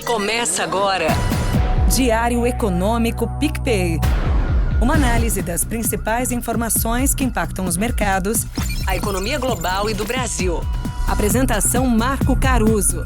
Começa agora. Diário Econômico PicPay. Uma análise das principais informações que impactam os mercados, A economia global e do Brasil. Apresentação Marco Caruso.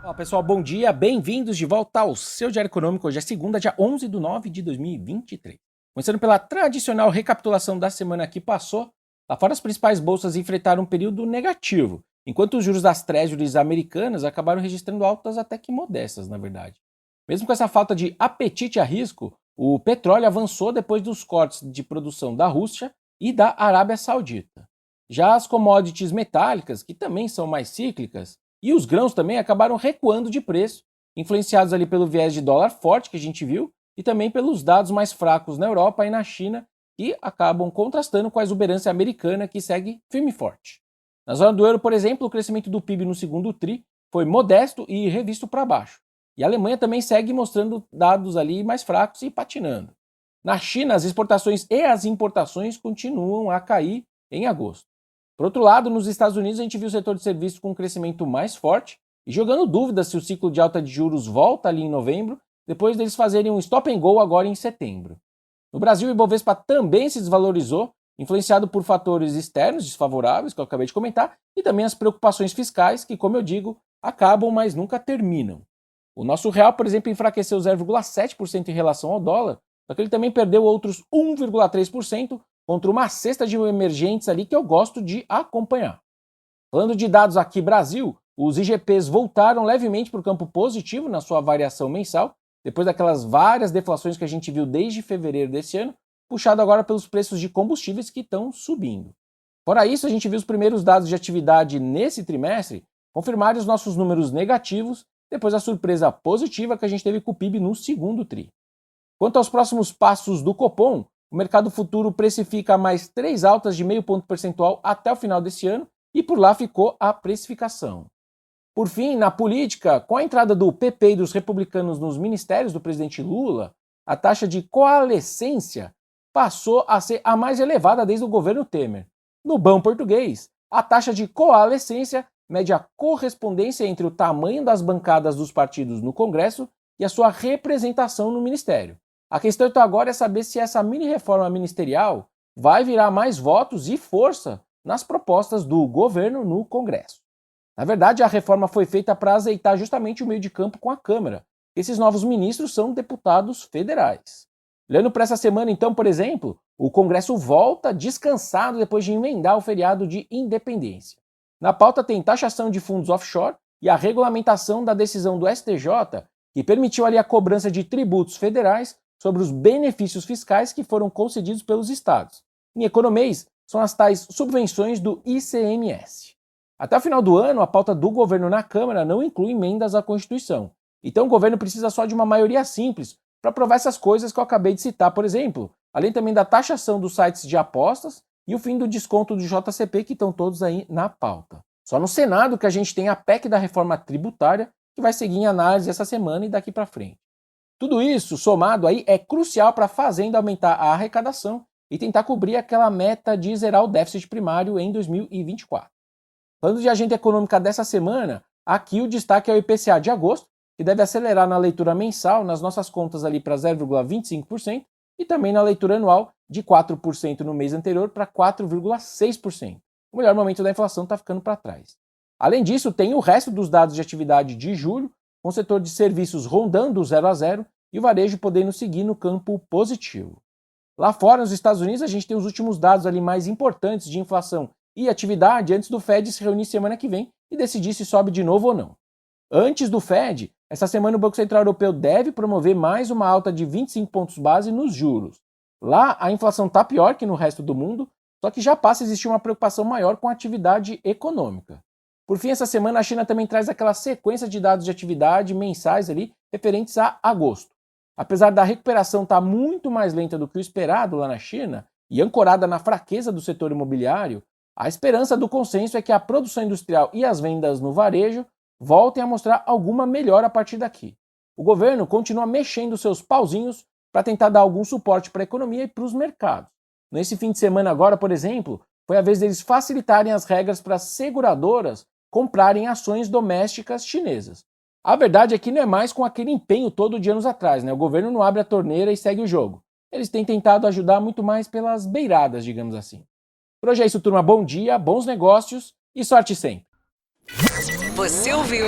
Olá pessoal, bom dia, bem-vindos de volta ao seu Diário Econômico. Hoje é segunda, dia 11/9/2023. Começando pela tradicional recapitulação da semana que passou, lá fora as principais bolsas enfrentaram um período negativo, enquanto os juros das treasuries americanas acabaram registrando altas até que modestas, na verdade. Mesmo com essa falta de apetite a risco, o petróleo avançou depois dos cortes de produção da Rússia e da Arábia Saudita. Já as commodities metálicas, que também são mais cíclicas, e os grãos também acabaram recuando de preço, influenciados ali pelo viés de dólar forte que a gente viu e também pelos dados mais fracos na Europa e na China, que acabam contrastando com a exuberância americana que segue firme e forte. Na zona do euro, por exemplo, o crescimento do PIB no segundo TRI foi modesto e revisto para baixo. E a Alemanha também segue mostrando dados ali mais fracos e patinando. Na China, as exportações e as importações continuam a cair em agosto. Por outro lado, nos Estados Unidos a gente viu o setor de serviços com um crescimento mais forte e jogando dúvidas se o ciclo de alta de juros volta ali em novembro, depois deles fazerem um stop and go agora em setembro. No Brasil, o Ibovespa também se desvalorizou, influenciado por fatores externos desfavoráveis, que eu acabei de comentar, e também as preocupações fiscais, que, como eu digo, acabam, mas nunca terminam. O nosso real, por exemplo, enfraqueceu 0,7% em relação ao dólar, só que ele também perdeu outros 1,3% contra uma cesta de emergentes ali que eu gosto de acompanhar. Falando de dados aqui Brasil, os IGPs voltaram levemente para o campo positivo na sua variação mensal, depois daquelas várias deflações que a gente viu desde fevereiro desse ano, puxado agora pelos preços de combustíveis que estão subindo. Fora isso, a gente viu os primeiros dados de atividade nesse trimestre confirmarem os nossos números negativos, depois da surpresa positiva que a gente teve com o PIB no segundo TRI. Quanto aos próximos passos do Copom, o mercado futuro precifica mais 3 altas de 0,5 ponto percentual até o final desse ano e por lá ficou a precificação. Por fim, na política, com a entrada do PP e dos republicanos nos ministérios do presidente Lula, a taxa de coalescência passou a ser a mais elevada desde o governo Temer. No bom português, a taxa de coalescência mede a correspondência entre o tamanho das bancadas dos partidos no Congresso e a sua representação no Ministério. A questão então agora é saber se essa mini-reforma ministerial vai virar mais votos e força nas propostas do governo no Congresso. Na verdade, a reforma foi feita para azeitar justamente o meio de campo com a Câmara. Esses novos ministros são deputados federais. Olhando para essa semana, então, por exemplo, o Congresso volta descansado depois de emendar o feriado de independência. Na pauta tem taxação de fundos offshore e a regulamentação da decisão do STJ, que permitiu ali a cobrança de tributos federais sobre os benefícios fiscais que foram concedidos pelos estados. Em economês, são as tais subvenções do ICMS. Até o final do ano, a pauta do governo na Câmara não inclui emendas à Constituição. Então o governo precisa só de uma maioria simples para aprovar essas coisas que eu acabei de citar, por exemplo, além também da taxação dos sites de apostas e o fim do desconto do JCP, que estão todos aí na pauta. Só no Senado que a gente tem a PEC da reforma tributária, que vai seguir em análise essa semana e daqui para frente. Tudo isso, somado aí, é crucial para a Fazenda aumentar a arrecadação e tentar cobrir aquela meta de zerar o déficit primário em 2024. Falando de agenda econômica dessa semana, aqui o destaque é o IPCA de agosto, que deve acelerar na leitura mensal nas nossas contas ali para 0,25% e também na leitura anual de 4% no mês anterior para 4,6%. O melhor momento da inflação está ficando para trás. Além disso, tem o resto dos dados de atividade de julho, com o setor de serviços rondando o 0 a 0 e o varejo podendo seguir no campo positivo. Lá fora, nos Estados Unidos, a gente tem os últimos dados ali mais importantes de inflação e atividade antes do Fed se reunir semana que vem e decidir se sobe de novo ou não. Antes do Fed, essa semana o Banco Central Europeu deve promover mais uma alta de 25 pontos base nos juros. Lá, a inflação está pior que no resto do mundo, só que já passa a existir uma preocupação maior com a atividade econômica. Por fim, essa semana a China também traz aquela sequência de dados de atividade mensais ali referentes a agosto. Apesar da recuperação estar muito mais lenta do que o esperado lá na China e ancorada na fraqueza do setor imobiliário, a esperança do consenso é que a produção industrial e as vendas no varejo voltem a mostrar alguma melhora a partir daqui. O governo continua mexendo seus pauzinhos para tentar dar algum suporte para a economia e para os mercados. Nesse fim de semana agora, por exemplo, foi a vez deles facilitarem as regras para as seguradoras comprarem ações domésticas chinesas. A verdade é que não é mais com aquele empenho todo de anos atrás, né? O governo não abre a torneira e segue o jogo. Eles têm tentado ajudar muito mais pelas beiradas, digamos assim. Por hoje é isso, turma. Bom dia, bons negócios e sorte sempre. Você ouviu?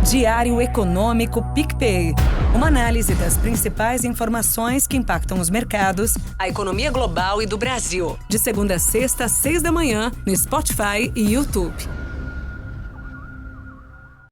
Diário Econômico PicPay. Uma análise das principais informações que impactam os mercados, A economia global e do Brasil. de segunda a sexta, às 6 da manhã, no Spotify e YouTube.